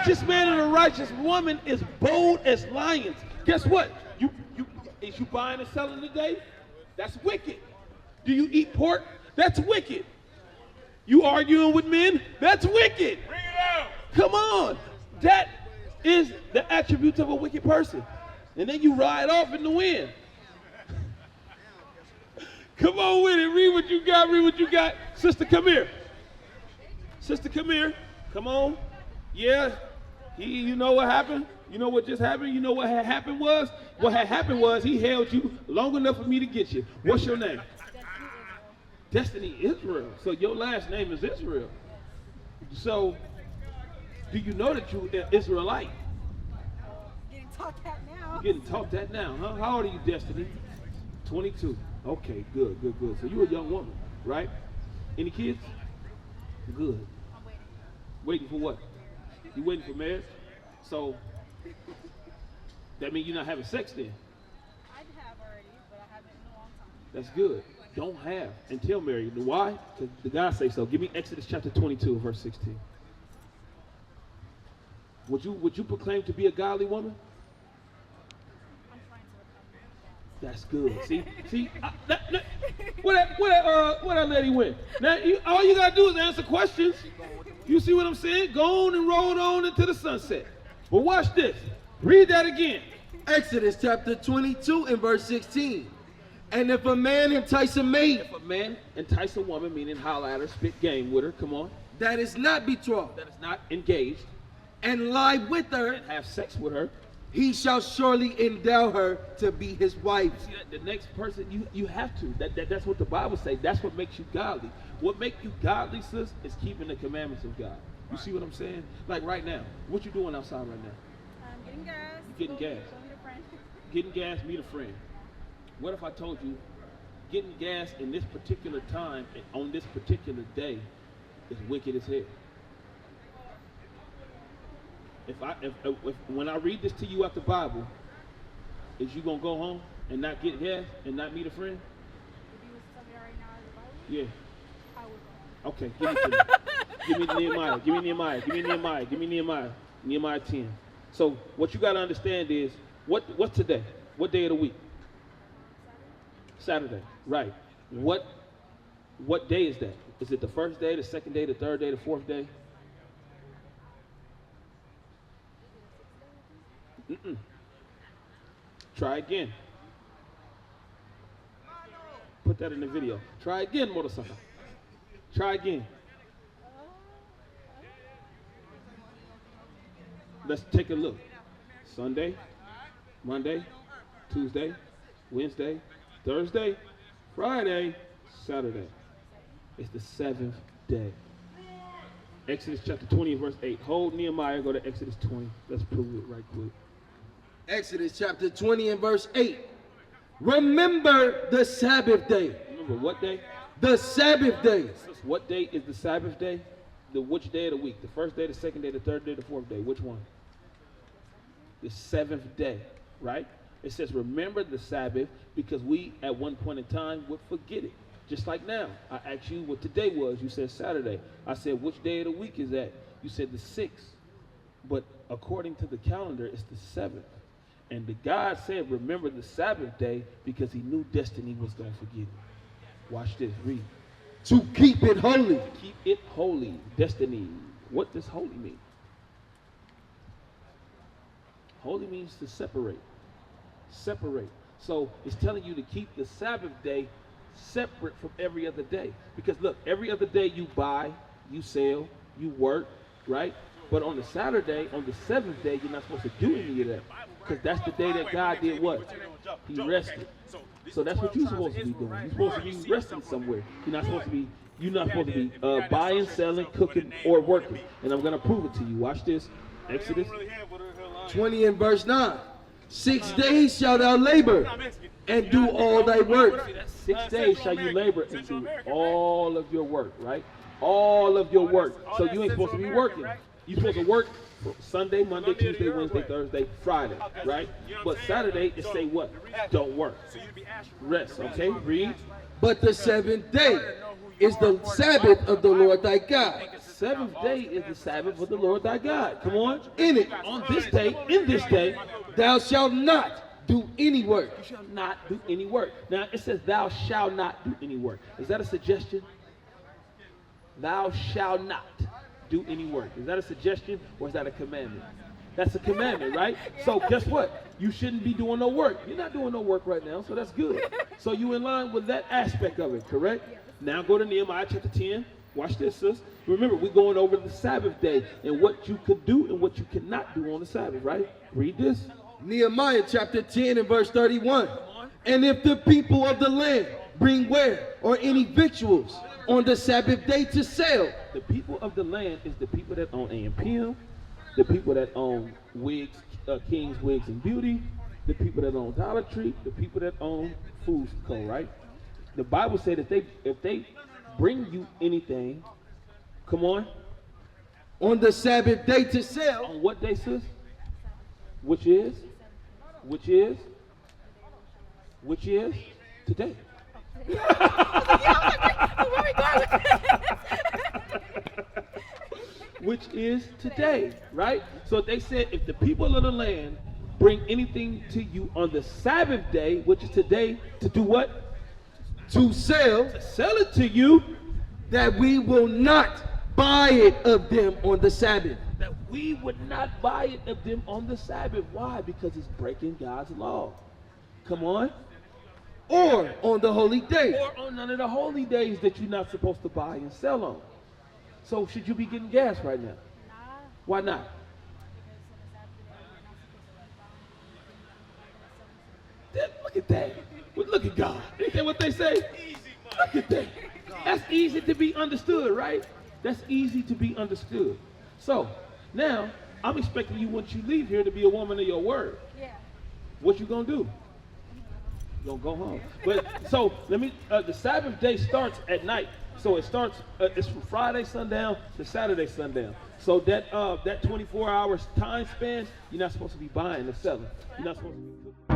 righteous man and a righteous woman is bold as lions. Guess what? Is you buying and selling today? That's wicked. Do you eat pork? That's wicked. You arguing with men? That's wicked. Bring it out. Come on. That is the attributes of a wicked person. And then you ride off in the wind. Come on with it. Read what you got. Read what you got. Sister, come here. Sister, come here. Come on. Yeah. You know what happened? You know what just happened? You know what had happened was? What had happened was he held you long enough for me to get you. What's your name? Destiny Israel. So your last name is Israel. So do you know that you're an Israelite? Getting taught that now. You're getting taught that now, huh? How old are you, Destiny? 22. Okay, good. So you're a young woman, right? Any kids? Good. I'm waiting. Waiting for what? You waiting for marriage? So that means you're not having sex then? I have already, but I haven't in a long time. That's good. Don't have until married. Why? Because the God say so. Give me Exodus chapter 22, verse 16. Would you proclaim to be a godly woman? I'm trying to That's good. See, where that lady went? Now, all you gotta do is answer questions. You see what I'm saying? Go on and roll on into the sunset. But watch this. Read that again. Exodus chapter 22 and verse 16. And if a man entice a maid, If a man entice a woman, meaning holler at her, spit game with her, come on, that is not betrothed, that is not engaged, and lie with her, and have sex with her, he shall surely endow her to be his wife. see that the next person you have to. That's what the Bible says. That's what makes you godly. What makes you godly, sis, is keeping the commandments of God. You see what I'm saying? Like right now, what you doing outside right now? I'm getting gas. You getting gas. Going to friends. Getting gas, meet a friend. What if I told you getting gas in this particular time and on this particular day is wicked as hell? If when I read this to you out the Bible, is you gonna go home and not get gas and not meet a friend? If you was to tell me right now as a Bible, Yeah. I would. Okay, give me to me. Give me Nehemiah. Give me Nehemiah. Give me Nehemiah. Give me Nehemiah. Nehemiah 10. So what you got to understand is what's today? What day of the week? Saturday. Right. What day is that? Is it the first day, the second day, the third day, the fourth day? Mm-mm. Try again. Put that in the video. Try again, motorcycle. Try again. Let's take a look. Sunday, Monday, Tuesday, Wednesday, Thursday, Friday, Saturday. It's the seventh day. Exodus chapter 20 verse 8. Hold Nehemiah, go to Exodus 20. Let's prove it right quick. Exodus chapter 20 and verse 8. Remember the Sabbath day. Remember what day? The Sabbath day. What day is the Sabbath day? Which day of the week? The first day, the second day, the third day, the fourth day? Which one? The seventh day, right? It says remember the Sabbath because we at one point in time would forget it. Just like now, I asked you what today was. You said Saturday. I said, which day of the week is that? You said the 6th. But according to the calendar, it's the 7th. And the God said, remember the Sabbath day because he knew Destiny was going to forget it. Watch this. Read. To keep it holy. Keep it holy. Destiny. What does holy mean? Holy means to separate. Separate. So it's telling you to keep the Sabbath day separate from every other day. Because look, every other day you buy, you sell, you work, right? But on the Saturday, on the 7th day, you're not supposed to do any of that. Because that's the day that God did what? He rested. So that's what you're supposed to be doing. You're supposed to be resting somewhere. You're not supposed to be buying, selling, cooking, or working. And I'm going to prove it to you. Watch this. Exodus 20 and verse 9. 6 days shalt thou labor and do all thy work. 6 days shall you labor and do all of your work, right? All of your work. So you ain't supposed to be working. You're supposed to work Sunday, Monday, Tuesday, Wednesday, Thursday, Friday, right? But Saturday, it say what? Don't work. Rest, okay? Read. But the 7th day is the Sabbath of the Lord thy God. seventh day is the Sabbath of the Lord thy God. Come on. In it, On this day, in this day, thou shalt not do any work. you shall not do any work. Now it says thou shalt not do any work. Is that a suggestion? Thou shalt not do any work. Is that a suggestion or is that a commandment? That's a commandment, right? So guess what? You shouldn't be doing no work. You're not doing no work right now, so that's good. So you in line with that aspect of it, correct? Now go to Nehemiah chapter 10. Watch this, sis. Remember, we're going over the Sabbath day and what you could do and what you cannot do on the Sabbath, right? Read this. Nehemiah chapter 10 and verse 31. And if the people of the land bring ware or any victuals on the Sabbath day to sell. The people of the land is the people that own A&PM, the people that own wigs, King's Wigs and Beauty, the people that own Dollar Tree, the people that own Food Co., right? The Bible said if they bring you anything, come on. On the Sabbath day to sell. On what day, sis? Which is today. Which is today, right? So they said if the people of the land bring anything to you on the Sabbath day, which is today, to do what? To sell. To sell it to you. That we will not buy it of them on the Sabbath. That we would not buy it of them on the Sabbath. Why? Because it's breaking God's law. Come on. Or on the holy day. Or on none of the holy days that you're not supposed to buy and sell on. So should you be getting gas right now? Nah, Why not? Look at that. Well, look at God. Ain't that what they say? Look at that. That's easy to be understood, right? That's easy to be understood. So now I'm expecting you once you leave here to be a woman of your word. yeah. What you gonna do? You gonna go home. But so let me. The Sabbath day starts at night. So it starts. It's from Friday sundown to Saturday sundown. So that 24 hours time span, you're not supposed to be buying or selling. You're not supposed to be cooking.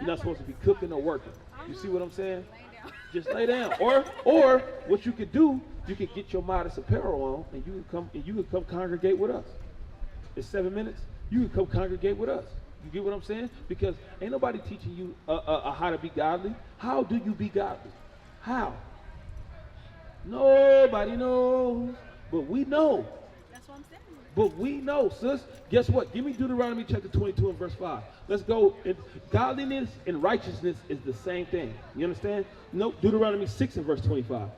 You're not supposed to be cooking or working. You see what I'm saying? Just lay down. Or what you could do, you could get your modest apparel on and you can come congregate with us. It's 7 minutes. You can come congregate with us. You get what I'm saying? Because ain't nobody teaching you how to be godly. How do you be godly? How? Nobody knows, but we know. That's what I'm saying. But we know, sis. Guess what? Give me Deuteronomy chapter 22 and verse 5. Let's go. Godliness and righteousness is the same thing. You understand? No, Deuteronomy 6 and verse 25.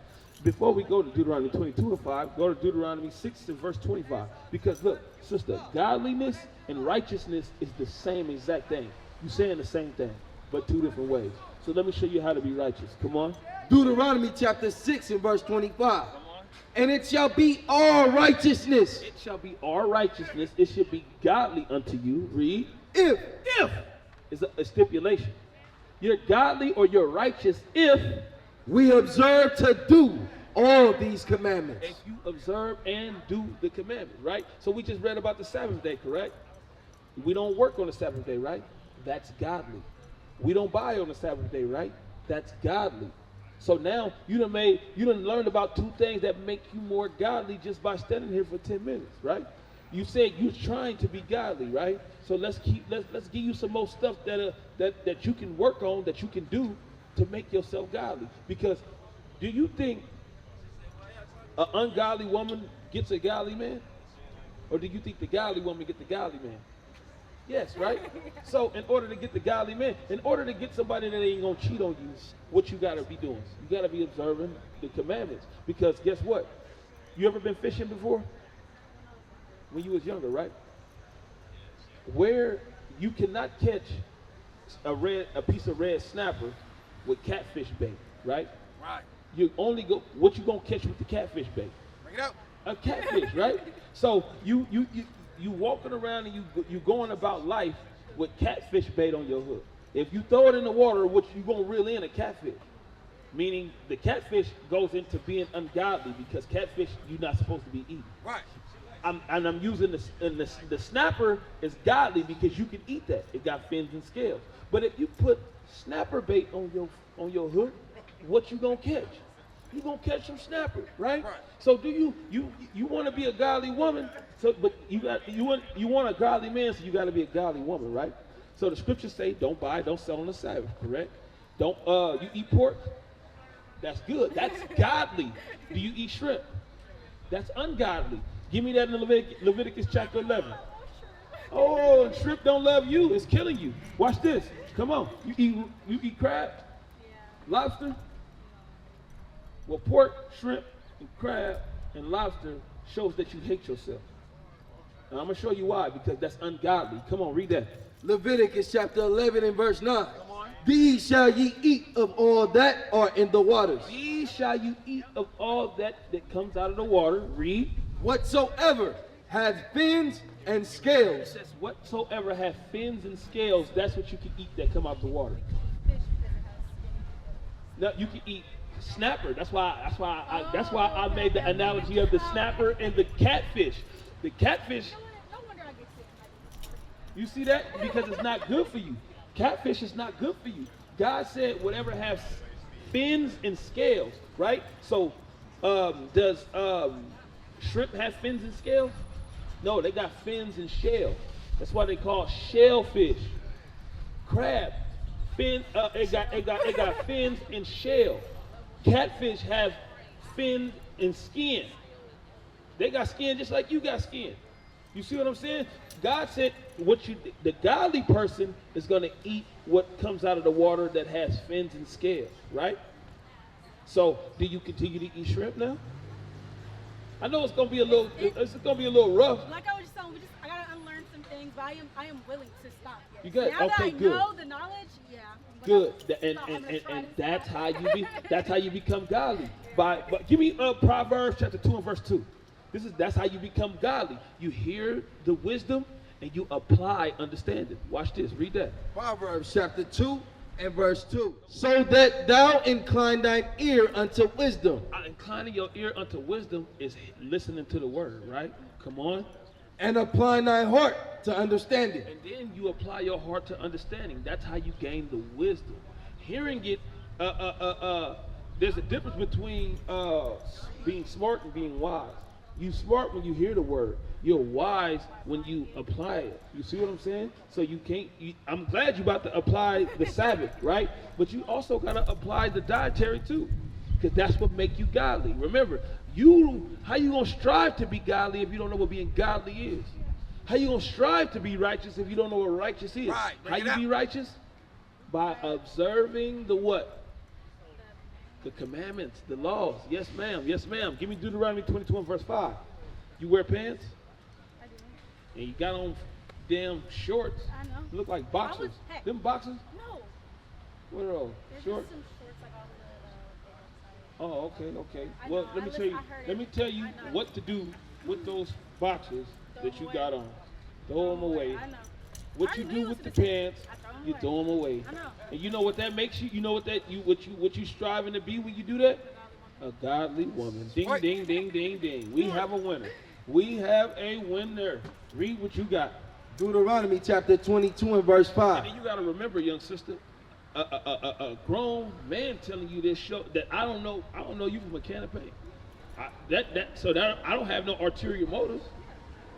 Before we go to Deuteronomy 22 and 5, go to Deuteronomy 6 and verse 25. Because look, sister, godliness and righteousness is the same exact thing. You're saying the same thing, but two different ways. So let me show you how to be righteous. Come on. Deuteronomy chapter 6 and verse 25. And it shall be all righteousness. It shall be all righteousness. It should be godly unto you. Read. If is a stipulation. You're godly or you're righteous if we observe to do all these commandments. If you observe and do the commandment, right? So we just read about the Sabbath day, correct? We don't work on the Sabbath day, right? That's godly. We don't buy on the Sabbath day, right? That's godly. So now you done learned about two things that make you more godly just by standing here for 10 minutes, right? You said you're trying to be godly, right? So let's give you some more stuff that you can work on, that you can do to make yourself godly. Because do you think an ungodly woman gets a godly man? Or do you think the godly woman gets the godly man? Yes, right? So in order to get the godly man, in order to get somebody that ain't gonna cheat on you, what you gotta be doing? You gotta be observing the commandments. Because guess what? You ever been fishing before? When you was younger, right? Where you cannot catch a piece of red snapper with catfish bait, right? Right. You only go what you gonna catch with the catfish bait? Bring it up. A catfish, right? So you walking around and you going about life with catfish bait on your hook. If you throw it in the water, what you gonna reel in a catfish? Meaning the catfish goes into being ungodly because catfish you're not supposed to be eating. Right. I'm using the snapper is godly because you can eat that. It got fins and scales. But if you put snapper bait on your hook, what you gonna catch? You gonna catch some snapper, right? Right. So do you want to be a godly woman? So, but you want a godly man, so you got to be a godly woman, right? So the scriptures say, don't buy, don't sell on the Sabbath, correct? Don't you eat pork? That's good. That's godly. Do you eat shrimp? That's ungodly. Give me that in Leviticus chapter 11. Oh, and shrimp don't love you. It's killing you. Watch this. Come on. You eat crab? Lobster? Well, pork, shrimp, and crab, and lobster shows that you hate yourself. And I'm going to show you why, because that's ungodly. Come on, read that. Leviticus chapter 11 and verse 9. Come on. These shall ye eat of all that are in the waters. These shall you eat of all that comes out of the water. Read. Whatsoever hath fins and It scales. says, whatsoever have fins and scales, that's what you can eat that come out of the water. Fish that has Now, you can eat snapper. That's why I made the analogy of the snapper and the catfish. The catfish, no wonder I get sick. you see that? Because it's not good for you. Catfish is not good for you. God said whatever has fins and scales, right? So does shrimp have fins and scales? No, they got fins and shell. That's why they call shellfish. Crab, fin. It got fins and shell. Catfish have fin and skin. They got skin just like you got skin. You see what I'm saying? God said the godly person is going to eat what comes out of the water that has fins and scales, right? So, do you continue to eat shrimp now? I know it's going to be a little rough. Like I was just saying, I gotta unlearn some things, but I am willing to stop. Yes. You got now that okay, I good. know the knowledge, yeah. I'm Good, gonna and stop. I'm gonna try to that's stop. how you become godly. But give me Proverbs chapter 2 and verse 2. That's how you become godly. You hear the wisdom and you apply understanding. Watch this. Read that. Proverbs chapter 2 and verse 2. So that thou incline thine ear unto wisdom. Inclining your ear unto wisdom is listening to the word, right? Come on. And apply thy heart to understanding. And then you apply your heart to understanding. That's how you gain the wisdom. Hearing it, there's a difference between being smart and being wise. You smart when you hear the word. You're wise when you apply it. You see what I'm saying? So you can't. I'm glad you about to apply the Sabbath, right? But you also gotta apply the dietary too, because that's what make you godly. Remember, how you gonna strive to be godly if you don't know what being godly is? How you gonna strive to be righteous if you don't know what righteous is? Right, How you be righteous? By observing the what? The commandments, the laws. Yes, ma'am. Yes, ma'am. Give me Deuteronomy 22 and verse 5. You wear pants? I do. And you got on damn shorts. I know. You look like boxers. Hey. Them boxers? No. What are those? There's Short? just some shorts like off the Oh, okay. I Well, know, let me I tell you. I heard Let it. me tell you I know. what to do with those boxers Throw that them you away. got on. Throw them away. I know. What I you knew do you with was the gonna say pants, I throw 'em you away. throw them away. I know. And you know what that makes you? You know what you striving to be when you do that? A godly woman. Ding, Right. ding, ding, ding, ding. We have a winner. We have a winner. Read what you got. Deuteronomy chapter 22 and verse And 5. then you got to remember, young sister, a grown man telling you this show that I don't know you from a can of paint. I don't have no ulterior motives.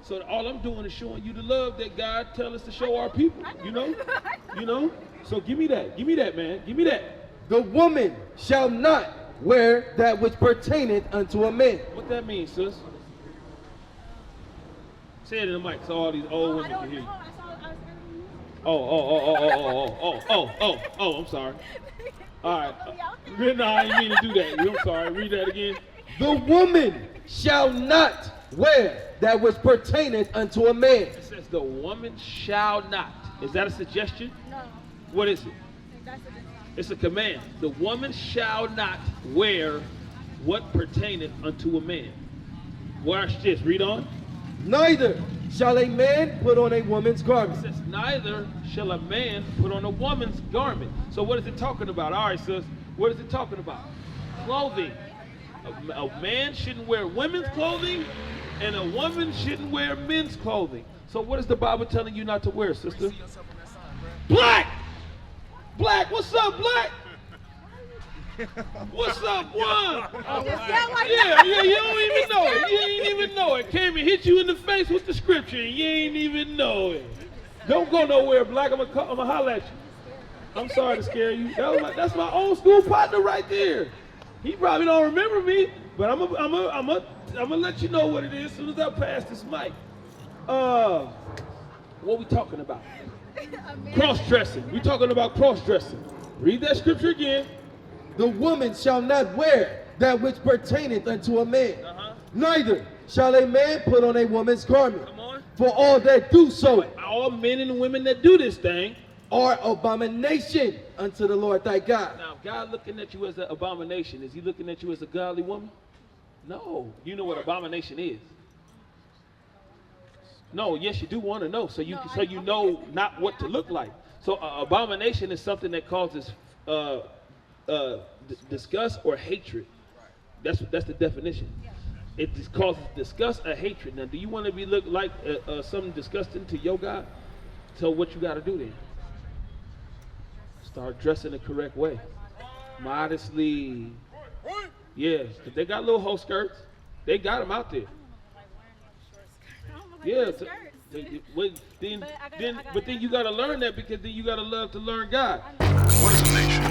So all I'm doing is showing you the love that God tells us to show our people. You know. So give me that, man. Give me that. The woman shall not wear that which pertaineth unto a man. What that means, sis? Say it in the mic so all these old I women can don't hear know. you. I saw. I'm sorry. All right. No, I didn't mean to do that. I'm sorry. Read that again. The woman shall not wear that which pertaineth unto a man. It says the woman shall not. Is that a suggestion? No. What is it? That's a good It's a command. The woman shall not wear what pertaineth unto a man. Watch this. Read on. Neither shall a man put on a woman's It garment. says, neither shall a man put on a woman's garment. So what is it talking about? All right, sis. What is it talking about? Clothing. A man shouldn't wear women's clothing, and a woman shouldn't wear men's clothing. So what is the Bible telling you not to wear, sister? Black! Black, what's up, Black? What's up, one? Yeah, you don't even know it. You ain't even know it. Came and hit you in the face with the scripture, and you ain't even know it. Don't go nowhere, Black. I'm gonna holler at you. I'm sorry to scare you. That's my old school partner right there. He probably don't remember me, but I'm gonna let you know what it is as soon as I pass this mic. What we talking about? Cross-dressing. We talking about cross-dressing. Read that scripture again. The woman shall not wear that which pertaineth unto a man. Neither shall a man put on a woman's garment. Come on. For all that do so All men and women that do this thing are abomination unto the Lord thy God. Now, if God looking at you as an abomination, is he looking at you as a godly woman? No. You know what abomination is. No, yes, you do want to know, so you know not what to look like. So abomination is something that causes disgust or hatred. That's the definition. It just causes disgust or hatred. Now, do you want to be look like something disgusting to your God? So what you got to do then? Start dressing the correct way. Modestly. Yes, because they got little hoe skirts. They got them out there. Yeah. But then you got to learn that, because then you got to love to learn God. What is a nation?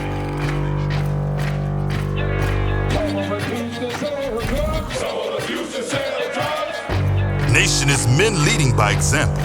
Nation is men leading by example.